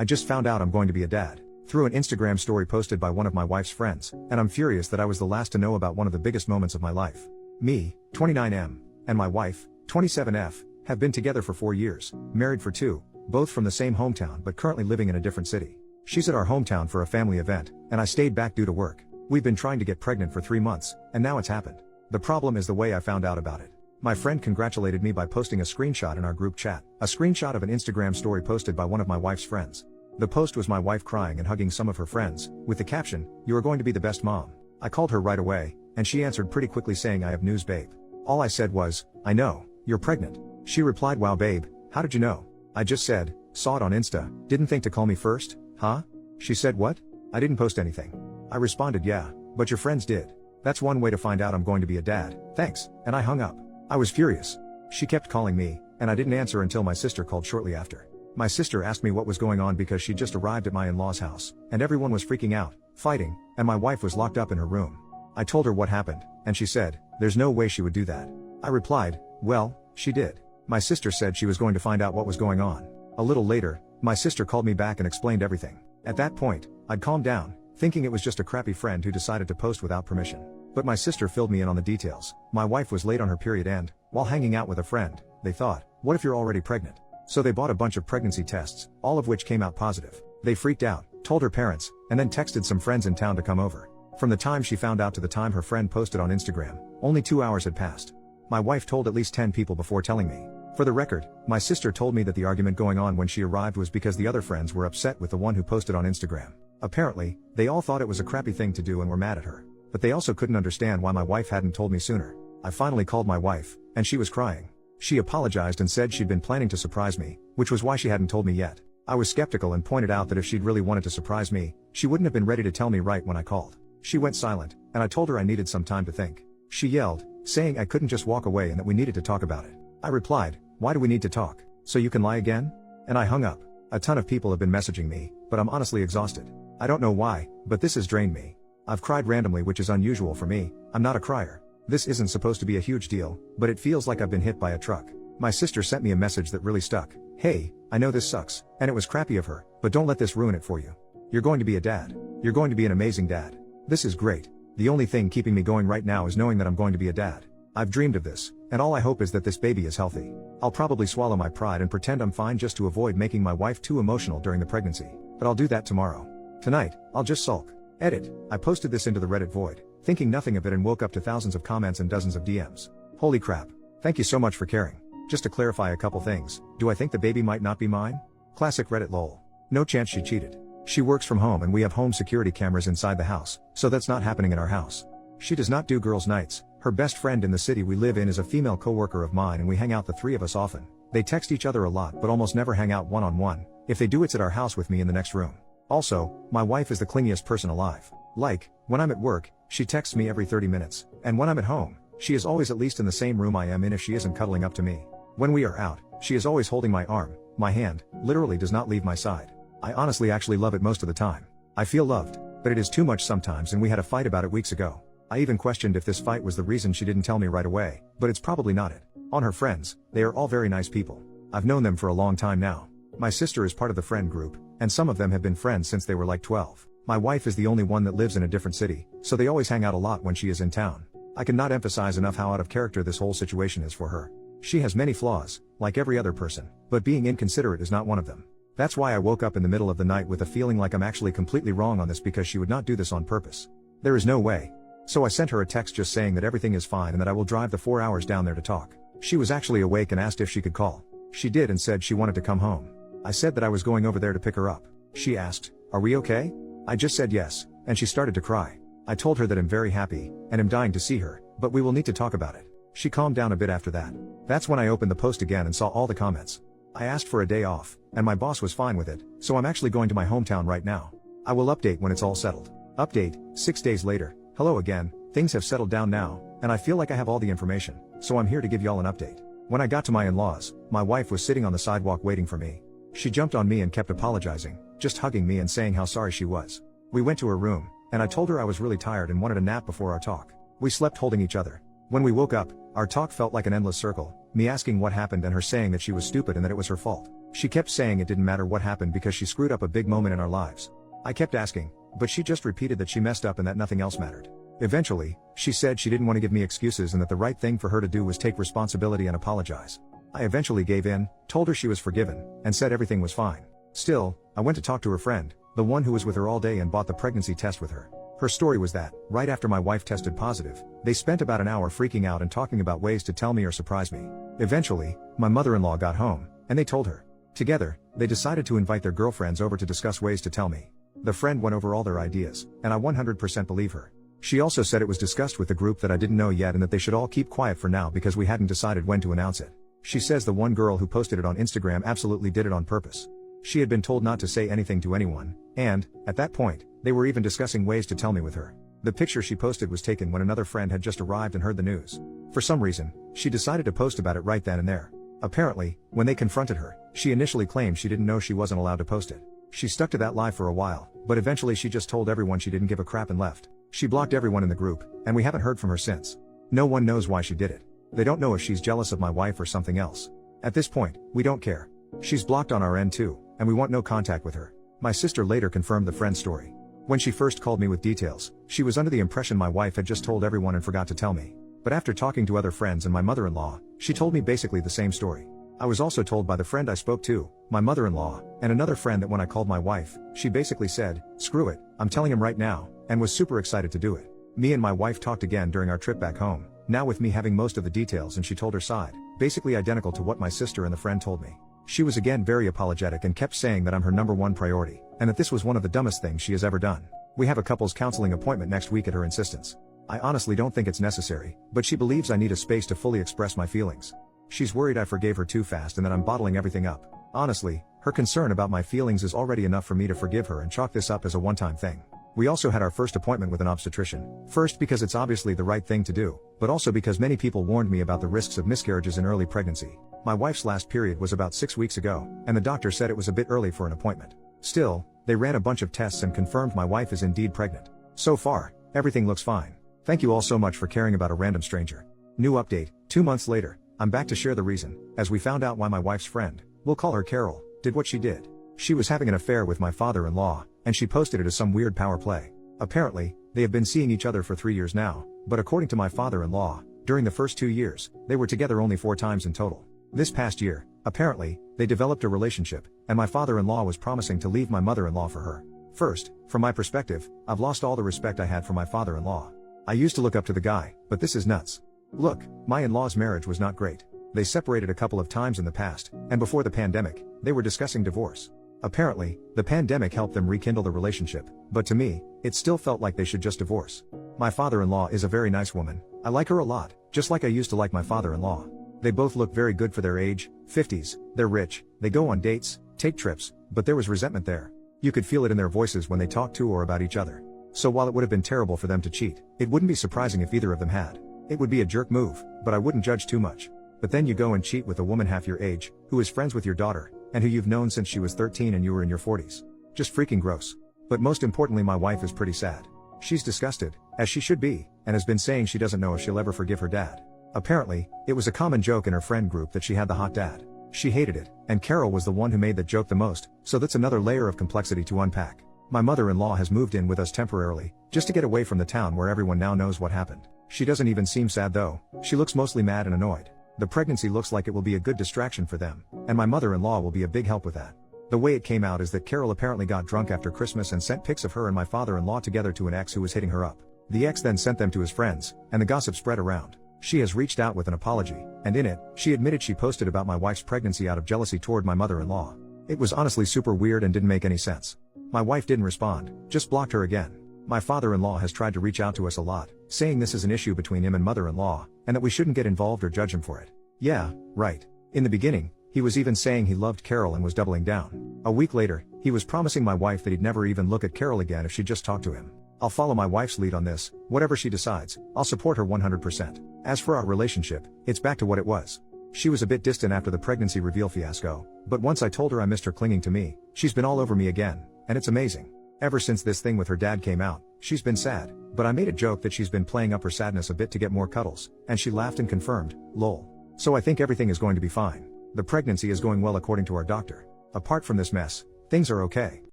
I just found out I'm going to be a dad. Through an Instagram story posted by one of my wife's friends, and I'm furious that I was the last to know about one of the biggest moments of my life. Me, 29M, and my wife, 27F, have been together for 4 years, married for 2, both from the same hometown but currently living in a different city. She's at our hometown for a family event, and I stayed back due to work. We've been trying to get pregnant for 3 months, and now it's happened. The problem is the way I found out about it. My friend congratulated me by posting a screenshot in our group chat, a screenshot of an Instagram story posted by one of my wife's friends. The post was my wife crying and hugging some of her friends, with the caption, "You are going to be the best mom." I called her right away, and she answered pretty quickly saying, "I have news, babe." All I said was, "I know, you're pregnant." She replied, "Wow, babe, how did you know?" I just said, "Saw it on Insta, didn't think to call me first, huh?" She said, "What? I didn't post anything." I responded, "Yeah, but your friends did. That's one way to find out I'm going to be a dad, thanks," and I hung up. I was furious. She kept calling me, and I didn't answer until my sister called shortly after. My sister asked me what was going on because she just arrived at my in-laws' house, and everyone was freaking out, fighting, and my wife was locked up in her room. I told her what happened, and she said, "There's no way she would do that." I replied, "Well, she did." My sister said she was going to find out what was going on. A little later, my sister called me back and explained everything. At that point, I'd calmed down, thinking it was just a crappy friend who decided to post without permission. But my sister filled me in on the details. My wife was late on her period and, while hanging out with a friend, they thought, "What if you're already pregnant?" So they bought a bunch of pregnancy tests, all of which came out positive. They freaked out, told her parents, and then texted some friends in town to come over. From the time she found out to the time her friend posted on Instagram, only 2 hours had passed. My wife told at least 10 people before telling me. For the record, my sister told me that the argument going on when she arrived was because the other friends were upset with the one who posted on Instagram. Apparently, they all thought it was a crappy thing to do and were mad at her. But they also couldn't understand why my wife hadn't told me sooner. I finally called my wife, and she was crying. She apologized and said she'd been planning to surprise me, which was why she hadn't told me yet. I was skeptical and pointed out that if she'd really wanted to surprise me, she wouldn't have been ready to tell me right when I called. She went silent, and I told her I needed some time to think. She yelled, saying I couldn't just walk away and that we needed to talk about it. I replied, "Why do we need to talk? So you can lie again?" And I hung up. A ton of people have been messaging me, but I'm honestly exhausted. I don't know why, but this has drained me. I've cried randomly, which is unusual for me. I'm not a crier. This isn't supposed to be a huge deal, but it feels like I've been hit by a truck. My sister sent me a message that really stuck. "Hey, I know this sucks, and it was crappy of her, but don't let this ruin it for you. You're going to be a dad. You're going to be an amazing dad. This is great. The only thing keeping me going right now is knowing that I'm going to be a dad. I've dreamed of this, and all I hope is that this baby is healthy. I'll probably swallow my pride and pretend I'm fine just to avoid making my wife too emotional during the pregnancy, but I'll do that tomorrow. Tonight, I'll just sulk." Edit. I posted this into the Reddit void, thinking nothing of it, and woke up to thousands of comments and dozens of DMs. Holy crap. Thank you so much for caring. Just to clarify a couple things, do I think the baby might not be mine? Classic Reddit lol. No chance she cheated. She works from home and we have home security cameras inside the house, so that's not happening in our house. She does not do girls' nights. Her best friend in the city we live in is a female coworker of mine and we hang out, the three of us, often. They text each other a lot but almost never hang out one-on-one. If they do, it's at our house with me in the next room. Also, my wife is the clingiest person alive. Like, when I'm at work, she texts me every 30 minutes, and when I'm at home, she is always at least in the same room I am in if she isn't cuddling up to me. When we are out, she is always holding my arm, my hand, literally does not leave my side. I honestly actually love it most of the time. I feel loved, but it is too much sometimes, and we had a fight about it weeks ago. I even questioned if this fight was the reason she didn't tell me right away, but it's probably not it. On her friends, they are all very nice people. I've known them for a long time now. My sister is part of the friend group, and some of them have been friends since they were like 12. My wife is the only one that lives in a different city, so they always hang out a lot when she is in town. I cannot emphasize enough how out of character this whole situation is for her. She has many flaws, like every other person, but being inconsiderate is not one of them. That's why I woke up in the middle of the night with a feeling like I'm actually completely wrong on this, because she would not do this on purpose. There is no way. So I sent her a text just saying that everything is fine and that I will drive the 4 hours down there to talk. She was actually awake and asked if she could call. She did and said she wanted to come home. I said that I was going over there to pick her up. She asked, "Are we okay?" I just said yes, and she started to cry. I told her that I'm very happy, and am dying to see her, but we will need to talk about it. She calmed down a bit after that. That's when I opened the post again and saw all the comments. I asked for a day off, and my boss was fine with it, so I'm actually going to my hometown right now. I will update when it's all settled. Update, 6 days later. Hello again, things have settled down now, and I feel like I have all the information, so I'm here to give y'all an update. When I got to my in-laws, my wife was sitting on the sidewalk waiting for me. She jumped on me and kept apologizing, just hugging me and saying how sorry she was. We went to her room, and I told her I was really tired and wanted a nap before our talk. We slept holding each other. When we woke up, our talk felt like an endless circle, me asking what happened and her saying that she was stupid and that it was her fault. She kept saying it didn't matter what happened because she screwed up a big moment in our lives. I kept asking, but she just repeated that she messed up and that nothing else mattered. Eventually, she said she didn't want to give me excuses and that the right thing for her to do was take responsibility and apologize. I eventually gave in, told her she was forgiven, and said everything was fine. Still, I went to talk to her friend, the one who was with her all day and bought the pregnancy test with her. Her story was that, right after my wife tested positive, they spent about an hour freaking out and talking about ways to tell me or surprise me. Eventually, my mother-in-law got home, and they told her. Together, they decided to invite their girlfriends over to discuss ways to tell me. The friend went over all their ideas, and I 100% believe her. She also said it was discussed with the group that I didn't know yet and that they should all keep quiet for now because we hadn't decided when to announce it. She says the one girl who posted it on Instagram absolutely did it on purpose. She had been told not to say anything to anyone, and, at that point, they were even discussing ways to tell me with her. The picture she posted was taken when another friend had just arrived and heard the news. For some reason, she decided to post about it right then and there. Apparently, when they confronted her, she initially claimed she didn't know she wasn't allowed to post it. She stuck to that lie for a while, but eventually she just told everyone she didn't give a crap and left. She blocked everyone in the group, and we haven't heard from her since. No one knows why she did it. They don't know if she's jealous of my wife or something else. At this point, we don't care. She's blocked on our end too, and we want no contact with her. My sister later confirmed the friend's story. When she first called me with details, she was under the impression my wife had just told everyone and forgot to tell me. But after talking to other friends and my mother-in-law, she told me basically the same story. I was also told by the friend I spoke to, my mother-in-law, and another friend that when I called my wife, she basically said, "Screw it, I'm telling him right now," and was super excited to do it. Me and my wife talked again during our trip back home, now with me having most of the details, and she told her side, basically identical to what my sister and the friend told me. She was again very apologetic and kept saying that I'm her #1 priority, and that this was one of the dumbest things she has ever done. We have a couples counseling appointment next week at her insistence. I honestly don't think it's necessary, but she believes I need a space to fully express my feelings. She's worried I forgave her too fast and that I'm bottling everything up. Honestly, her concern about my feelings is already enough for me to forgive her and chalk this up as a one-time thing. We also had our first appointment with an obstetrician. First because it's obviously the right thing to do, but also because many people warned me about the risks of miscarriages in early pregnancy. My wife's last period was about 6 weeks ago, and the doctor said it was a bit early for an appointment. Still, they ran a bunch of tests and confirmed my wife is indeed pregnant. So far, everything looks fine. Thank you all so much for caring about a random stranger. New update, 2 months later, I'm back to share the reason, as we found out why my wife's friend, we'll call her Carol, did what she did. She was having an affair with my father-in-law, and she posted it as some weird power play. Apparently, they have been seeing each other for 3 years now, but according to my father-in-law, during the first 2 years, they were together only 4 times in total. This past year, apparently, they developed a relationship, and my father-in-law was promising to leave my mother-in-law for her. First, from my perspective, I've lost all the respect I had for my father-in-law. I used to look up to the guy, but this is nuts. Look, my in-laws' marriage was not great. They separated a couple of times in the past, and before the pandemic, they were discussing divorce. Apparently, the pandemic helped them rekindle the relationship, but to me, it still felt like they should just divorce. My father-in-law is a very nice woman. I like her a lot, just like I used to like my father-in-law. They both look very good for their age, 50s, they're rich, they go on dates, take trips, but there was resentment there. You could feel it in their voices when they talked to or about each other. So while it would have been terrible for them to cheat, it wouldn't be surprising if either of them had. It would be a jerk move, but I wouldn't judge too much. But then you go and cheat with a woman half your age, who is friends with your daughter, and who you've known since she was 13 and you were in your 40s. Just freaking gross. But most importantly, my wife is pretty sad. She's disgusted, as she should be, and has been saying she doesn't know if she'll ever forgive her dad. Apparently, it was a common joke in her friend group that she had the hot dad. She hated it, and Carol was the one who made that joke the most, so that's another layer of complexity to unpack. My mother-in-law has moved in with us temporarily, just to get away from the town where everyone now knows what happened. She doesn't even seem sad though, she looks mostly mad and annoyed. The pregnancy looks like it will be a good distraction for them, and my mother-in-law will be a big help with that. The way it came out is that Carol apparently got drunk after Christmas and sent pics of her and my father-in-law together to an ex who was hitting her up. The ex then sent them to his friends, and the gossip spread around. She has reached out with an apology, and in it, she admitted she posted about my wife's pregnancy out of jealousy toward my mother-in-law. It was honestly super weird and didn't make any sense. My wife didn't respond, just blocked her again. My father-in-law has tried to reach out to us a lot, saying this is an issue between him and mother-in-law, and that we shouldn't get involved or judge him for it. Yeah, right. In the beginning, he was even saying he loved Carol and was doubling down. A week later, he was promising my wife that he'd never even look at Carol again if she just talked to him. I'll follow my wife's lead on this, whatever she decides, I'll support her 100%. As for our relationship, it's back to what it was. She was a bit distant after the pregnancy reveal fiasco, but once I told her I missed her clinging to me, she's been all over me again, and it's amazing. Ever since this thing with her dad came out, she's been sad, but I made a joke that she's been playing up her sadness a bit to get more cuddles, and she laughed and confirmed, lol. So I think everything is going to be fine. The pregnancy is going well according to our doctor. Apart from this mess, things are okay.